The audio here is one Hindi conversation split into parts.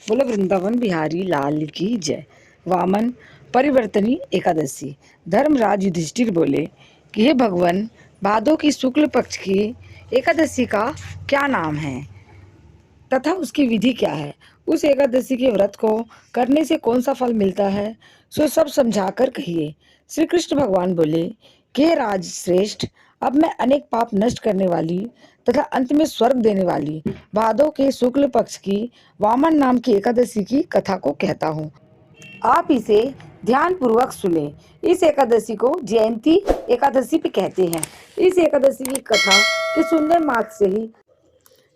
बोलो वृंदावन बिहारी लाल की जय। वामन परिवर्तनी एकादशी। धर्मराज युधिष्ठिर बोले कि हे भगवान, भादों की शुक्ल पक्ष की एकादशी का क्या नाम है तथा उसकी विधि क्या है। उस एकादशी के व्रत को करने से कौन सा फल मिलता है, सो सब समझाकर कहिए। श्री कृष्ण भगवान बोले कि हे राज श्रेष्ठ, अब मैं अनेक पाप नष्ट करने वाली तथा अंत में स्वर्ग देने वाली भादों के शुक्ल पक्ष की वामन नाम की एकादशी की कथा को कहता हूँ। आप इसे ध्यान पूर्वक सुने। इस एकादशी को जयंती एकादशी भी कहते हैं। इस एकादशी की कथा के सुनने मात्र से ही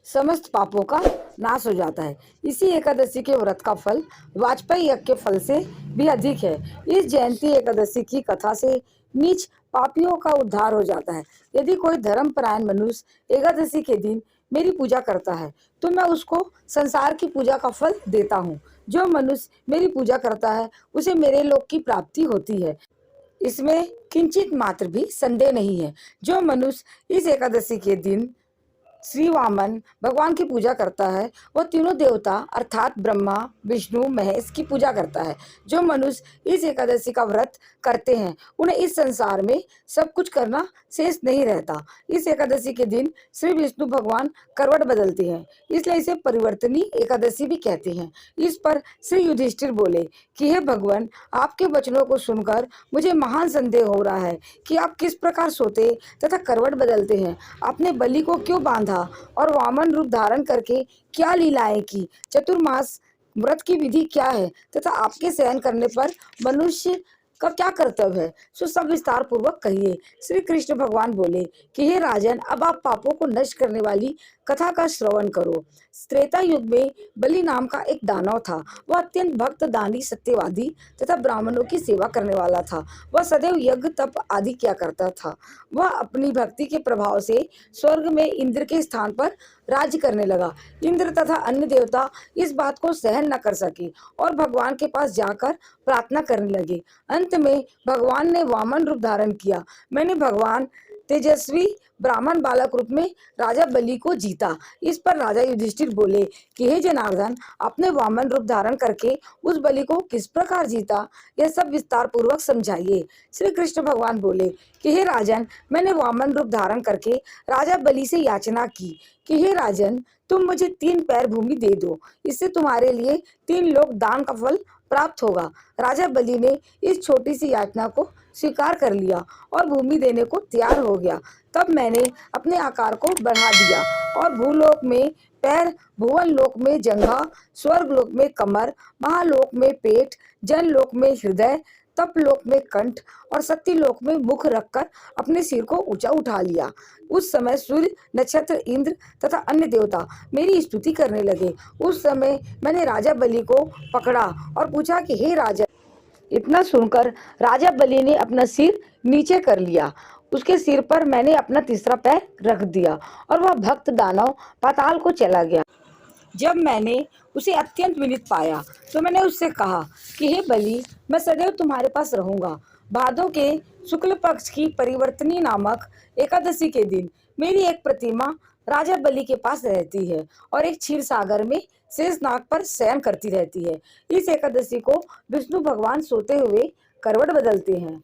समस्त पापों का नाश हो जाता है। इसी एकादशी के व्रत का फल वाजपेयी यज्ञ के फल से भी अधिक है। इस जयंती एकादशी की कथा से नीच पापियों का उद्धार हो जाता है। यदि कोई धर्मपरायण मनुष्य एकादशी के दिन मेरी पूजा करता है तो मैं उसको संसार की पूजा का फल देता हूँ। जो मनुष्य मेरी पूजा करता है उसे मेरे लोक की प्राप्ति होती है, इसमें किंचित मात्र भी संदेह नहीं है। जो मनुष्य इस एकादशी के दिन श्री वामन भगवान की पूजा करता है वो तीनों देवता अर्थात ब्रह्मा विष्णु महेश की पूजा करता है। जो मनुष्य इस एकादशी का व्रत करते हैं उन्हें इस संसार में सब कुछ करना शेष नहीं रहता। इस एकादशी के दिन श्री विष्णु भगवान करवट बदलते हैं, इसलिए इसे परिवर्तनी एकादशी भी कहते हैं। इस पर श्री युधिष्ठिर बोले कि हे भगवान, आपके वचनों को सुनकर मुझे महान संदेह हो रहा है कि आप किस प्रकार सोते तथा करवट बदलते हैं। आपने बलि को क्यों बांधा और वामन रूप धारण करके क्या लीलाएं की। चतुर्मास व्रत की विधि क्या है तथा आपके शयन करने पर मनुष्य का क्या कर्तव्य है, सो सब विस्तार पूर्वक कहिए। श्री कृष्ण भगवान बोले कि हे राजन, अब आप पापों को नष्ट करने वाली कथा का श्रवण करो। त्रेता युग में बलि नाम का एक दानव था। वह अत्यंत भक्त, दानी, सत्यवादी तथा ब्राह्मणों की सेवा करने वाला था। वह सदैव यज्ञ तप आदि किया करता था। वह अपनी भक्ति के प्रभाव से स्वर्ग में इंद्र के स्थान पर राज्य करने लगा। इंद्र तथा अन्य देवता इस बात को सहन न कर सके और भगवान के पास जाकर प्रार्थना करने लगे। अंत में भगवान ने वामन रूप धारण किया। मैंने भगवान तेजस्वी ब्राह्मण बालक रूप में राजा बलि को जीता। इस पर राजा युधिष्ठिर बोले कि हे जनार्दन, आपने वामन रूप धारण करके उस बलि को किस प्रकार जीता, यह सब विस्तार पूर्वक समझाइए। श्री कृष्ण भगवान बोले कि हे राजन, मैंने वामन रूप धारण करके राजा बलि से याचना की कि हे राजन, तुम मुझे 3 पैर भूमि दे दो, इससे तुम्हारे लिए 3 लोक दान का फल प्राप्त होगा। राजा बलि ने इस छोटी सी याचना को स्वीकार कर लिया और भूमि देने को तैयार हो गया। तब मैंने अपने आकार को बढ़ा दिया और भूलोक में पैर, भुवन लोक में जंघा, स्वर्ग लोक में कमर, महालोक में पेट, जन लोक में हृदय, तप लोक में कंठ और सत्य लोक में मुख रखकर अपने सिर को ऊंचा उठा लिया। उस समय सूर्य, नक्षत्र, इंद्र तथा अन्य देवता मेरी स्तुति करने लगे। उस समय मैंने राजा बलि को पकड़ा और पूछा कि हे राजा। इतना सुनकर राजा बलि ने अपना सिर नीचे कर लिया। उसके सिर पर मैंने अपना तीसरा पैर रख दिया और वह भक्त दानव पाताल को चला गया। जब मैंने उसे अत्यंत विनीत पाया तो मैंने उससे कहा कि हे बलि, मैं सदैव तुम्हारे पास रहूंगा। भादों के शुक्ल पक्ष की परिवर्तनी नामक एकादशी के दिन मेरी एक प्रतिमा राजा बलि के पास रहती है और एक क्षीर सागर में शेष नाग पर शयन करती रहती है। इस एकादशी को विष्णु भगवान सोते हुए करवट बदलते हैं।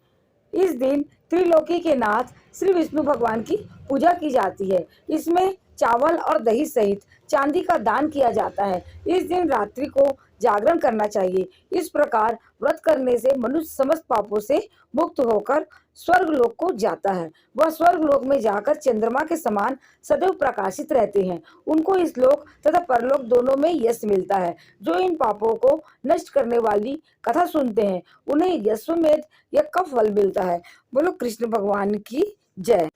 इस दिन त्रिलोकी के नाथ श्री विष्णु भगवान की पूजा की जाती है। इसमें चावल और दही सहित चांदी का दान किया जाता है। इस दिन रात्रि को जागरण करना चाहिए। इस प्रकार व्रत करने से मनुष्य समस्त पापों से मुक्त होकर स्वर्ग लोक को जाता है। वह स्वर्ग लोक में जाकर चंद्रमा के समान सदैव प्रकाशित रहते हैं। उनको इस लोक तथा परलोक दोनों में यश मिलता है। जो इन पापों को नष्ट करने वाली कथा सुनते हैं उन्हें यशोमेध यज्ञ का फल मिलता है। बोलो कृष्ण भगवान की जय।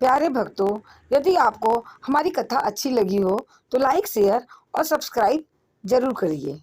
प्यारे भक्तों, यदि आपको हमारी कथा अच्छी लगी हो तो लाइक, शेयर और सब्सक्राइब जरूर करिए।